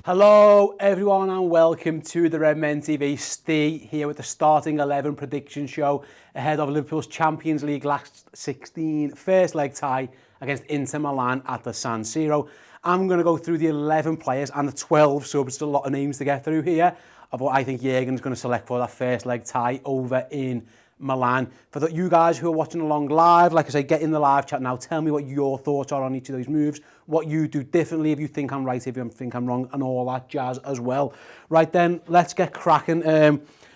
Hello everyone and welcome to the Redmen TV. Steve here with the starting 11 prediction show ahead of Liverpool's Champions League last 16 first leg tie against Inter Milan at the San Siro. I'm going to go through the 11 players and the 12 subs. It's a lot of names to get through here of what I think Jurgen's going to select for that first leg tie over in Milan. For you guys who are watching along live, like I say, get in the live chat now. Tell me what your thoughts are on each of those moves, what you do differently, if you think I'm right, if you think I'm wrong, and all that jazz as well. Right then, let's get cracking.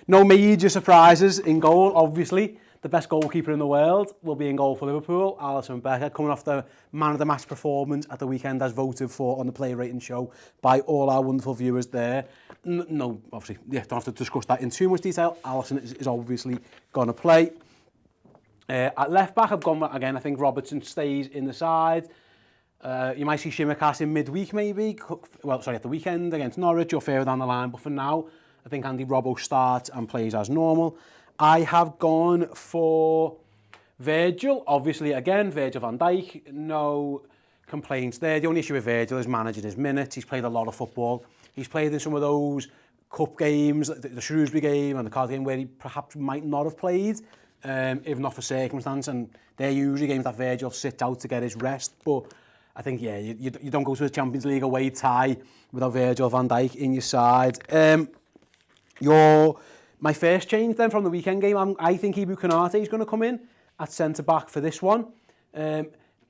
No major surprises in goal, obviously. The best goalkeeper in the world will be in goal for Liverpool, Alisson Becker, coming off the man of the match performance at the weekend as voted for on the player rating show by all our wonderful viewers there. No, obviously, don't have to discuss that in too much detail. Alisson is obviously going to play. At left back, I've gone again. I think Robertson stays in the side. You might see Shimikas in midweek maybe. Well, sorry, at the weekend against Norwich or further down the line. But for now, I think Andy Robbo starts and plays as normal. I have gone for Virgil. Obviously, again, Virgil van Dijk. No complaints there. The only issue with Virgil is managing his minutes. He's played a lot of football. He's played in some of those cup games, the Shrewsbury game and the Cardiff game, where he perhaps might not have played, if not for circumstance. And they're usually games that Virgil sits out to get his rest. But I think, yeah, you don't go to a Champions League away tie without Virgil van Dijk in your side. My first change then from the weekend game, I think Ibou Konate is going to come in at centre-back for this one.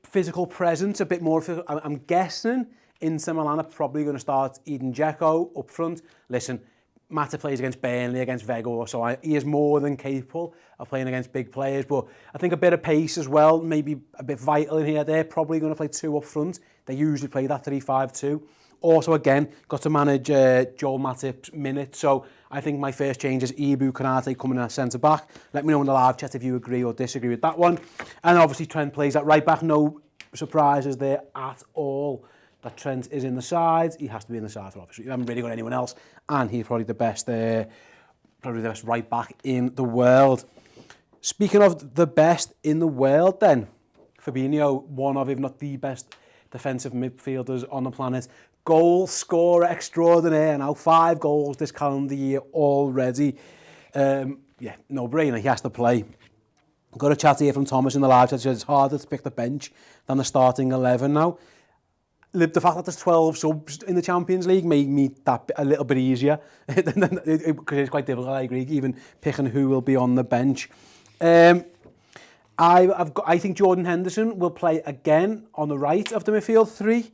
Physical presence, a bit more. I'm guessing Inter Milan are probably going to start Edin Dzeko up front. Listen, Mata plays against Burnley, against Vego, so he is more than capable of playing against big players. But I think a bit of pace as well, maybe a bit vital in here. They're probably going to play two up front. They usually play that 3-5-2. Also, again, got to manage Joel Matip's minutes. So I think my first change is Ibou Konate coming in at centre-back. Let me know in the live chat if you agree or disagree with that one. And obviously, Trent plays at right-back. No surprises there at all. That Trent is in the side. He has to be in the side for obviously. You haven't really got anyone else. And he's probably the best right-back in the world. Speaking of the best in the world then, Fabinho, one of, if not the best defensive midfielders on the planet. Goal scorer extraordinaire. Now 5 goals this calendar year already. No brainer. He has to play. Got a chat here from Thomas in the live chat. It's harder to pick the bench than the starting 11 now. The fact that there's 12 subs in the Champions League made me that a little bit easier because it's quite difficult. I agree, even picking who will be on the bench. I think Jordan Henderson will play again on the right of the midfield 3.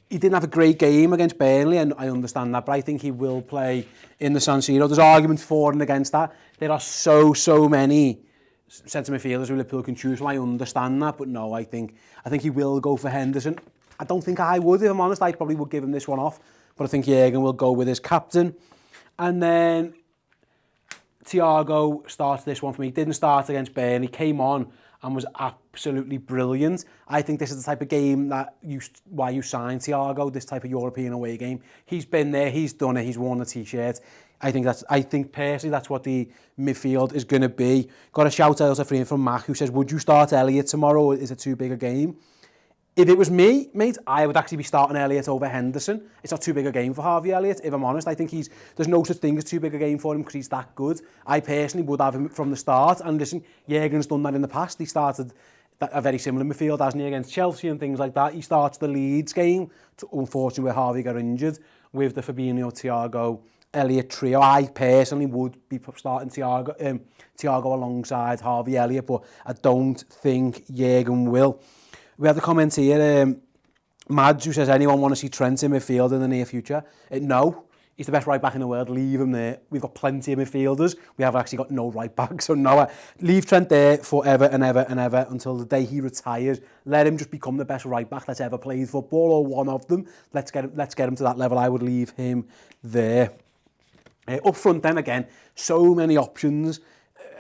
He didn't have a great game against Burnley, and I understand that, but I think he will play in the San Siro. There's arguments for and against that. There are so many centre midfielders who Liverpool can choose from. I understand that, but no, I think he will go for Henderson. I don't think I would, if I'm honest. I probably would give him this one off, but I think Jurgen will go with his captain. And then Thiago starts this one for me. Didn't start against Burnley, came on and was absolutely brilliant. I think this is the type of game why you sign Thiago, this type of European away game. He's been there, he's done it, he's worn the t-shirt. I think personally that's what the midfield is going to be. Got a shout out from Mac who says, would you start Elliott tomorrow, or is it too big a game? If it was me, mate, I would actually be starting Elliott over Henderson. It's not too big a game for Harvey Elliott, if I'm honest. I think there's no such thing as too big a game for him because he's that good. I personally would have him from the start. And listen, Jurgen's done that in the past. He started a very similar midfield, hasn't he, against Chelsea and things like that. He starts the Leeds game, unfortunately, where Harvey got injured, with the Fabinho, Thiago, Elliott trio. I personally would be starting Thiago alongside Harvey Elliott, but I don't think Jurgen will. We had a comment here, Mads, who says, anyone want to see Trent in midfield in the near future? No, he's the best right back in the world, leave him there. We've got plenty of midfielders. We have actually got no right back, so no, leave Trent there forever and ever and ever until the day he retires. Let him just become the best right back that's ever played football, or one of them. Let's get him to that level. I would leave him there. Up front then, again, so many options.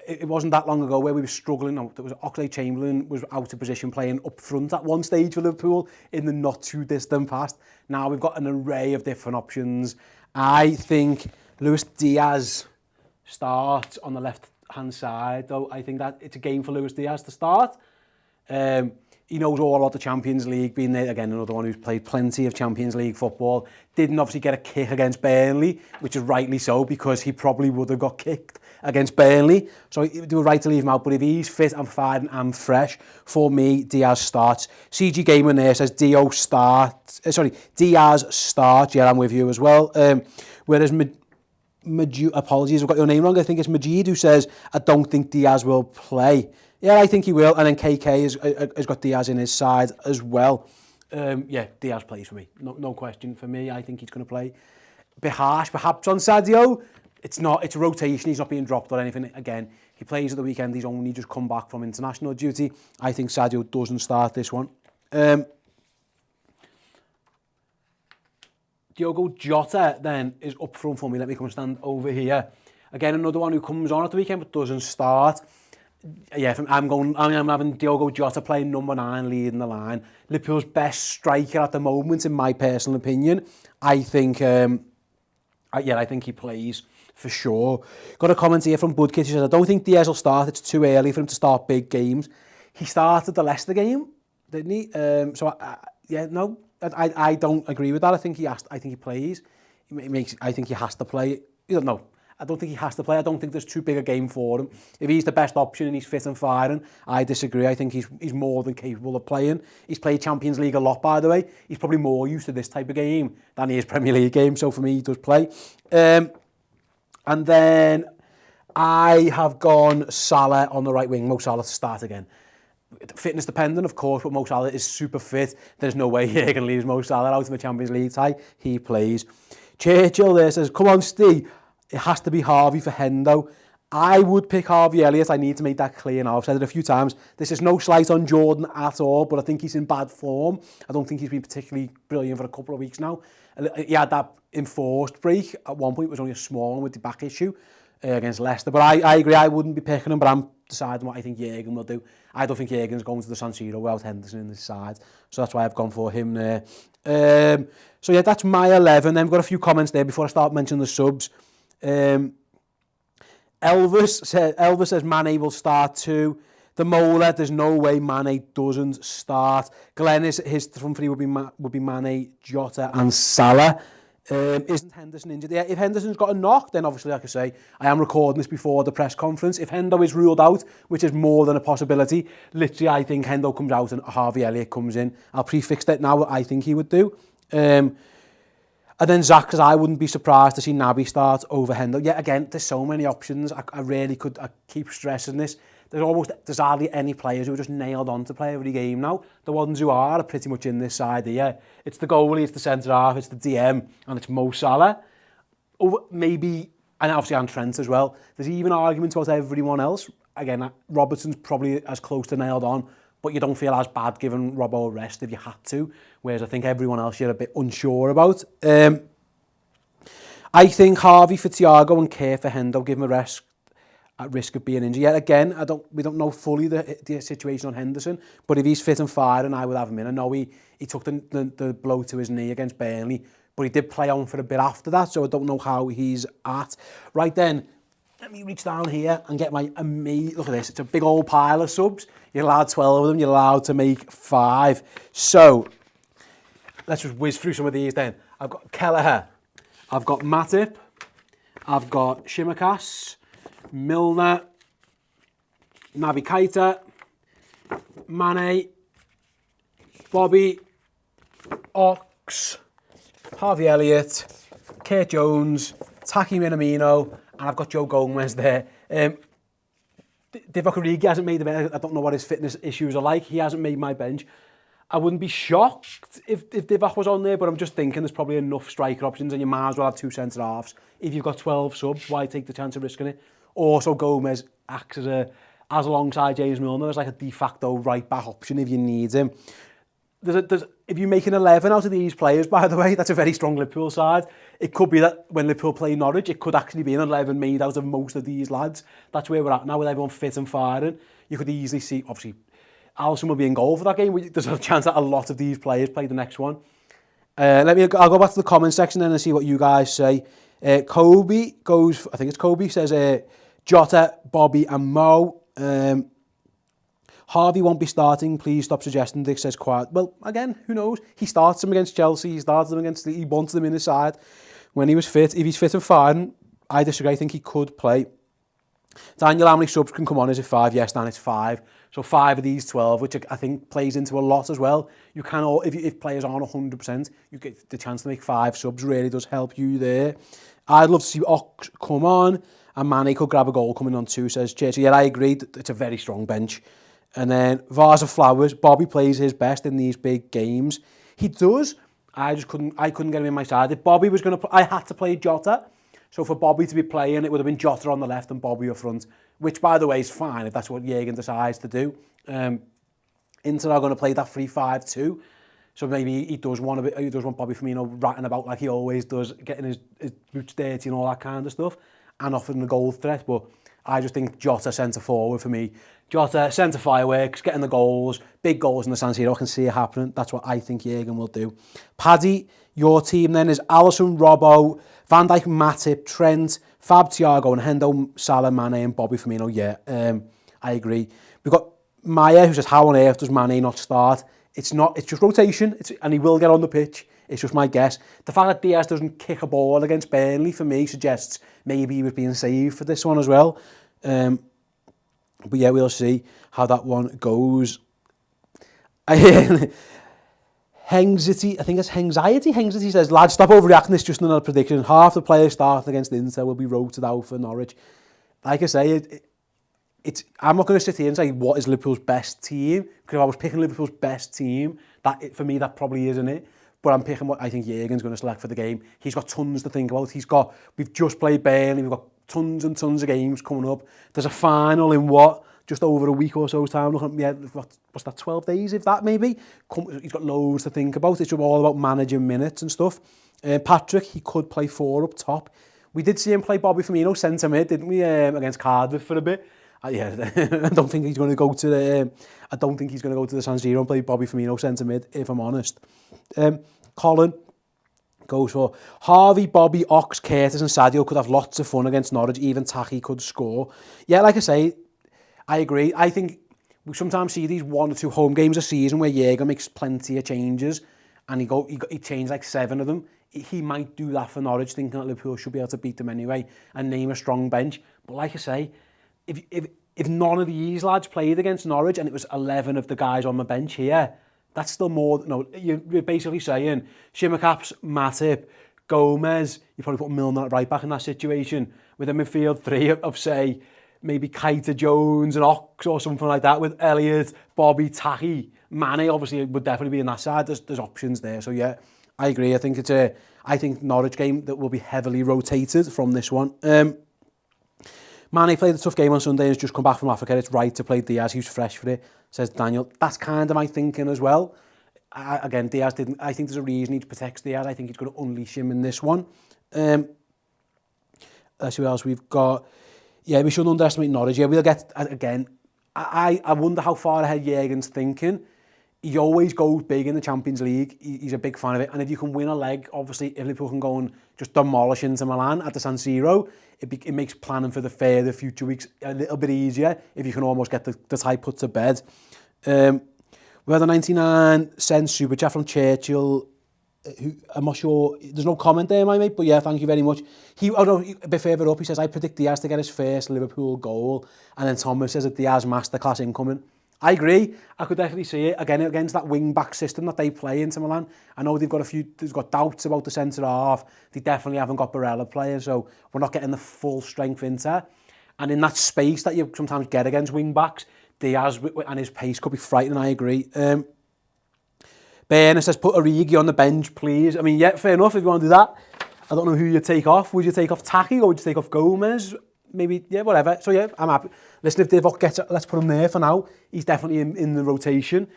It wasn't that long ago where we were struggling. There was Oxlade-Chamberlain was out of position playing up front at one stage for Liverpool in the not too distant past. Now we've got an array of different options. I think Luis Diaz starts on the left-hand side, though. I think that it's a game for Luis Diaz to start. He knows all about the Champions League, being there, again, another one who's played plenty of Champions League football. Didn't obviously get a kick against Burnley, which is rightly so, because he probably would have got kicked against Burnley. So they were right to leave him out. But if he's fit and firing and fresh, for me, Diaz starts. CG Gamer there says Diaz starts. Yeah, I'm with you as well. Whereas apologies, I've got your name wrong. I think it's Majid who says, I don't think Diaz will play. Yeah, I think he will. And then KK has got Diaz in his side as well. Yeah, Diaz plays for me. No question for me. I think he's going to play. A bit harsh, perhaps, on Sadio. It's not. It's a rotation. He's not being dropped or anything. Again, he plays at the weekend. He's only just come back from international duty. I think Sadio doesn't start this one. Diogo Jota then is up front for me. Let me come and stand over here. Again, another one who comes on at the weekend but doesn't start. Yeah, I'm having Diogo Jota playing number 9, leading the line. Liverpool's best striker at the moment, in my personal opinion. I think, I think he plays for sure. Got a comment here from Budkit who says, I don't think Diaz will start. It's too early for him to start big games. He started the Leicester game, didn't he? I don't agree with that. I think he plays. I think he has to play. No, I don't think he has to play. I don't think there's too big a game for him. If he's the best option and he's fit and firing, I disagree. I think he's more than capable of playing. He's played Champions League a lot, by the way. He's probably more used to this type of game than he is Premier League game. So for me, he does play. And then I have gone Salah on the right wing. Mo Salah to start again. Fitness dependent, of course, but Mo Salah is super fit. There's no way he can leave Mo Salah out of a Champions League tie. He plays. Churchill there says, come on, Steve. It has to be Harvey for Hendo. I would pick Harvey Elliott. I need to make that clear now. I've said it a few times. This is no slight on Jordan at all, but I think he's in bad form. I don't think he's been particularly brilliant for a couple of weeks now. He had that enforced break. At one point, it was only a small one with the back issue against Leicester. But I agree, I wouldn't be picking him, but I'm deciding what I think Jürgen will do. I don't think Jürgen's going to the San Siro without Henderson in this side. So that's why I've gone for him there. So yeah, that's my 11. Then we've got a few comments there before I start mentioning the subs. Elvis says Mane will start too. The Mola, there's no way Mane doesn't start. Glenn, his front three would be Mane, Jota and Salah. Isn't Henderson injured? Yeah, if Henderson's got a knock, then obviously, like I say, I am recording this before the press conference. If Hendo is ruled out, which is more than a possibility, literally I think Hendo comes out and Harvey Elliott comes in. I'll prefix that now, what I think he would do. And then Zach says, I wouldn't be surprised to see Naby start over Hendo. Yeah, again, there's so many options. I keep stressing this. There's hardly any players who are just nailed on to play every game now. The ones who are pretty much in this side here. It's the goalie, it's the centre-half, it's the DM, and it's Mo Salah. Maybe, and obviously and Trent as well. There's even arguments about everyone else. Again, Robertson's probably as close to nailed on, but you don't feel as bad giving Robbo a rest if you had to. Whereas I think everyone else you're a bit unsure about. I think Harvey for Thiago and Kerr for Hendo, give him a rest at risk of being injured. Yet again, we don't know fully the situation on Henderson, but if he's fit and firing, I would have him in. I know he took the blow to his knee against Burnley, but he did play on for a bit after that, so I don't know how he's at. Right then, let me reach down here and get my amazing... Look at this, it's a big old pile of subs. You're allowed 12 of them, you're allowed to make 5. So, let's just whiz through some of these then. I've got Kelleher, I've got Matip, I've got Shimikas, Milner, Naby Keita, Mane, Bobby, Ox, Harvey Elliott, Kurt Jones, Taki Minamino, and I've got Joe Gomez there. Divock Origi hasn't made the bench. I don't know what his fitness issues are like. He hasn't made my bench. I wouldn't be shocked if Divock was on there, but I'm just thinking there's probably enough striker options and you might as well have 2 centre-halves. If you've got 12 subs, why take the chance of risking it? Also, Gomez acts as alongside James Milner as like a de facto right-back option if you need him. If you make an 11 out of these players, by the way, that's a very strong Liverpool side. It could be that when Liverpool play Norwich, it could actually be an 11 made out of most of these lads. That's where we're at now with everyone fit and firing. You could easily see, obviously, Alisson will be in goal for that game. There's a chance that a lot of these players play the next one. I'll go back to the comment section then and see what you guys say. Kobe says Jota, Bobby and Mo. Harvey won't be starting. Please stop suggesting. Dick says quiet. Well, again, who knows? He starts him against Chelsea. He started him against... He wanted him in his side when he was fit. If he's fit and fine, I disagree. I think he could play. Daniel, how many subs can come on? Is it 5? Yes, Dan, it's 5. So 5 of these 12, which I think plays into a lot as well. You can, if players aren't 100%, you get the chance to make 5 subs. Really does help you there. I'd love to see Ox come on, and Mane could grab a goal coming on too, says Churchill. Yeah, I agree. It's a very strong bench. And then Vase of Flowers. Bobby plays his best in these big games. He does. I couldn't get him in my side. If Bobby was going to, I had to play Jota. So for Bobby to be playing, it would have been Jota on the left and Bobby up front, which, by the way, is fine if that's what Jürgen decides to do. Inter are going to play that 3-5-2, so maybe he does want Bobby Firmino ratting about like he always does, getting his boots dirty and all that kind of stuff, and offering the goal threat. But I just think Jota centre forward for me. Jota centre fireworks, getting the goals, big goals in the San Siro. I can see it happening. That's what I think Jürgen will do. Paddy, your team then is Alisson, Robbo, Van Dijk, Matip, Trent, Fab, Thiago, and Hendo, Salah, Mane, and Bobby Firmino. Yeah, I agree. We've got Maya, who says, how on earth does Mane not start? It's just rotation, and he will get on the pitch. It's just my guess. The fact that Diaz doesn't kick a ball against Burnley, for me, suggests maybe he was being saved for this one as well. But yeah, we'll see how that one goes. Hengzity, I think it's Hengzity. Hengzity says, lads, stop overreacting. It's just another prediction. Half the players starting against Inter will be rotated out for Norwich. Like I say, I'm not going to sit here and say what is Liverpool's best team, because if I was picking Liverpool's best team, for me that probably isn't it. But I'm picking what I think Jürgen's going to select for the game. He's got tons to think about. We've just played Burnley. We've got tons and tons of games coming up. There's a final in just over a week or so's time. What's that, 12 days, if that maybe? He's got loads to think about. It's all about managing minutes and stuff. Patrick, he could play 4 up top. We did see him play Bobby Firmino centre mid, didn't we, against Cardiff for a bit. Yeah, I don't think he's going to go to the. I don't think he's going to go to the San Siro and play Bobby Firmino centre mid, if I'm honest. Colin goes for Harvey, Bobby, Ox, Curtis, and Sadio could have lots of fun against Norwich. Even Taki could score. Yeah, like I say, I agree. I think we sometimes see these 1 or 2 home games a season where Jürgen makes plenty of changes, and he changed like 7 of them. He might do that for Norwich, thinking that Liverpool should be able to beat them anyway and name a strong bench. But like I say, if none of these lads played against Norwich and it was 11 of the guys on the bench here, that's still more. No, you're basically saying Shimmercaps, Matip, Gomez. You probably put Milner right back in that situation with a midfield 3 of say maybe Keita, Jones, and Ox or something like that, with Elliott, Bobby, Taki, Mane. Obviously, would definitely be in that side. There's options there. So yeah, I agree. I think Norwich game that will be heavily rotated from this one. Mane played a tough game on Sunday and has just come back from Africa. It's right to play Diaz. He was fresh for it, says Daniel. That's kind of my thinking as well. Again, Diaz didn't. I think there's a reason he protects Diaz. I think he's going to unleash him in this one. Let's see what else we've got. Yeah, we shouldn't underestimate Norwich. Yeah, we'll get, again, I wonder how far ahead Jürgen's thinking. He always goes big in the Champions League. He's a big fan of it. And if you can win a leg, obviously, if Liverpool can go and just demolish Inter Milan at the San Siro, it makes planning for the future weeks a little bit easier if you can almost get the tie put to bed. We had a 99-cent super chat from Churchill. I'm not sure, there's no comment there, my mate, but yeah, thank you very much. A bit further up, he says, I predict Diaz to get his first Liverpool goal. And then Thomas says, a Diaz masterclass incoming. I agree. I could definitely see it again against that wing-back system that they play into Milan. I know they've got doubts about the centre-half. They definitely haven't got Barella playing, so we're not getting the full strength Inter. And in that space that you sometimes get against wing-backs, Diaz and his pace could be frightening, I agree. Bernard says, put Origi on the bench, please. I mean, yeah, fair enough if you want to do that. I don't know who you'd take off. Would you take off Taki or would you take off Gomez? Maybe, yeah, whatever. So yeah, I'm happy. Listen, if Divock gets it, let's put him there for now. He's definitely in the rotation.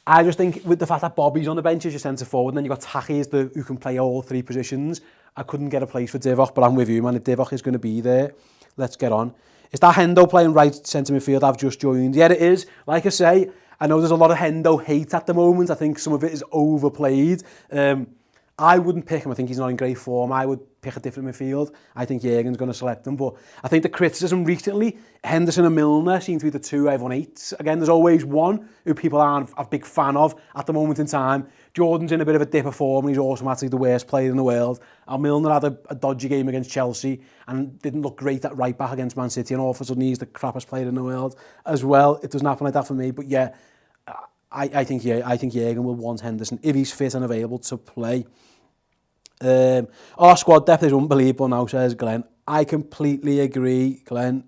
I just think with the fact that Bobby's on the bench as your centre forward, and then you've got Taki who can play all 3 positions, I couldn't get a place for Divock, but I'm with you, man. If Divock is going to be there, let's get on. Is that Hendo playing right centre midfield? I've just joined. Yeah, it is. Like I say, I know there's a lot of Hendo hate at the moment. I think some of it is overplayed. I wouldn't pick him. I think he's not in great form. I would pick a different midfield. I think Jürgen's going to select him. But I think the criticism recently, Henderson and Milner seem to be the two everyone hates. Again, there's always one who people aren't a big fan of at the moment in time. Jordan's in a bit of a dip of form and he's automatically the worst player in the world. And Milner had a dodgy game against Chelsea and didn't look great at right back against Man City, and all of a sudden he's the crappiest player in the world as well. It doesn't happen like that for me. But yeah, I think Jürgen will want Henderson if he's fit and available to play. Our squad depth is unbelievable now, says Glenn. I completely agree, Glenn.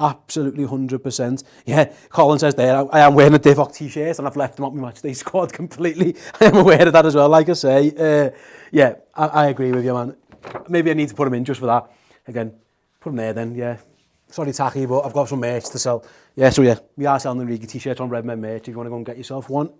Absolutely 100%. Yeah, Colin says there, I am wearing a Divock t-shirt and I've left him off my matchday squad completely. I am aware of that as well, like I say. Yeah, I agree with you, man. Maybe I need to put him in just for that. Again, put him there then, yeah. Sorry, Tacky, but I've got some merch to sell. Yeah, so yeah, we are selling the Riga t-shirts on Redmen merch if you want to go and get yourself one.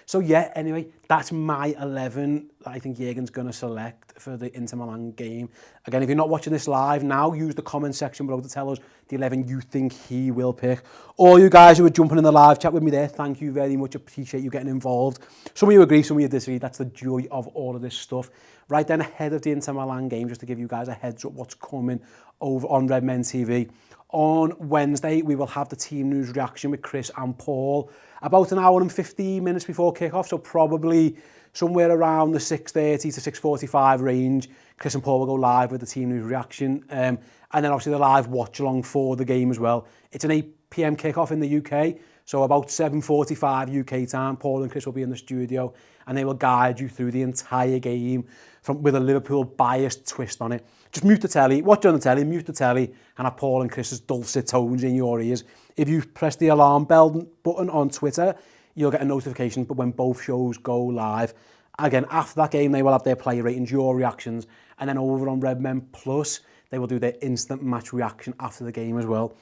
So yeah, anyway, that's my 11 that I think Jürgen's going to select for the Inter Milan game. Again, if you're not watching this live now, use the comment section below to tell us the 11 you think he will pick. All you guys who are jumping in the live chat with me there, thank you very much. Appreciate you getting involved. Some of you agree, some of you disagree. That's the joy of all of this stuff. Right then, ahead of the Inter Milan game, just to give you guys a heads up what's coming over on Redmen TV. On Wednesday, we will have the team news reaction with Chris and Paul about an hour and 15 minutes before kickoff, so probably somewhere around the 6:30 to 6:45 range. Chris and Paul will go live with the team news reaction, and then obviously the live watch along for the game as well. It's an 8 p.m. kickoff in the UK, so about 7:45 UK time. Paul and Chris will be in the studio, and they will guide you through the entire game with a Liverpool biased twist on it. Just mute the telly, watch on the telly, mute the telly, and have Paul and Chris's dulcet tones in your ears. If you press the alarm bell button on Twitter, you'll get a notification but when both shows go live. Again, after that game, they will have their player ratings, your reactions, and then over on Redmen Plus, they will do their instant match reaction after the game as well.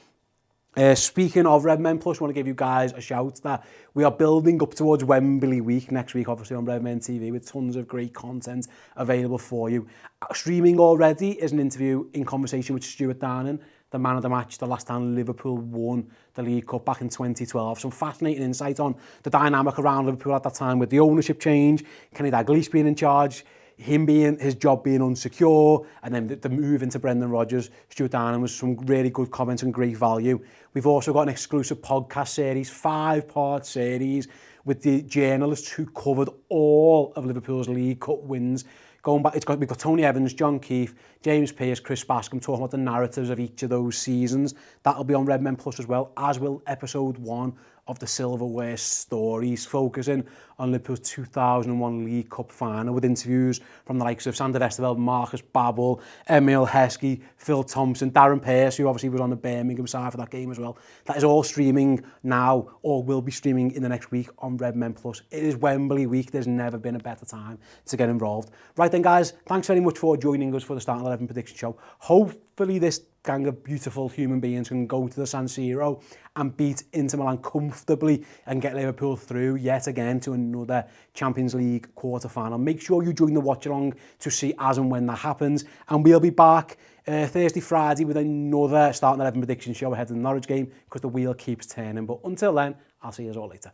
Speaking of Redmen Plus, I want to give you guys a shout that we are building up towards Wembley week next week, obviously on Redmen TV, with tons of great content available for you. Streaming already is an interview in conversation with Stuart Darnan, the man of the match, the last time Liverpool won the League Cup back in 2012. Some fascinating insight on the dynamic around Liverpool at that time with the ownership change, Kenny Dalglish being in charge, his job being unsecure, and then the move into Brendan Rodgers. Stuart Darnan was some really good comments and great value. We've also got an exclusive podcast series, 5-part series, with the journalists who covered all of Liverpool's League Cup wins. Going back, we've got Tony Evans, John Keefe, James Pearce, Chris Bascom talking about the narratives of each of those seasons. That'll be on Redmen Plus as well, as will episode 1 of the Silverware Stories, focusing on Liverpool's 2001 League Cup final with interviews from the likes of Sander Westerveld, Marcus Babbel, Emil Heskey, Phil Thompson, Darren Pearce, who obviously was on the Birmingham side for that game as well. That is all streaming now, or will be streaming in the next week on Redmen Plus. It is Wembley week. There's never been a better time to get involved. Right then, guys, thanks very much for joining us for the Starting 11 Prediction Show. Hopefully this gang of beautiful human beings can go to the San Siro and beat Inter Milan comfortably and get Liverpool through yet again to another Champions League quarter-final. Make sure you join the watch-along to see as and when that happens. And we'll be back Thursday, Friday with another Starting 11 Prediction Show ahead of the Norwich game because the wheel keeps turning. But until then, I'll see you all later.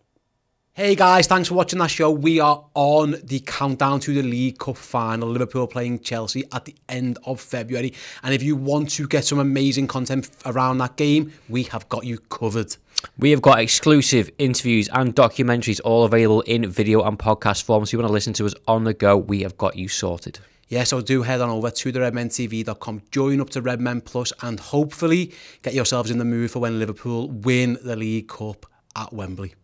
Hey guys, thanks for watching that show. We are on the countdown to the League Cup final. Liverpool playing Chelsea at the end of February. And if you want to get some amazing content around that game, we have got you covered. We have got exclusive interviews and documentaries all available in video and podcast form. So you want to listen to us on the go, we have got you sorted. Yeah, so do head on over to theredmentv.com, join up to Redmen Plus, and hopefully get yourselves in the mood for when Liverpool win the League Cup at Wembley.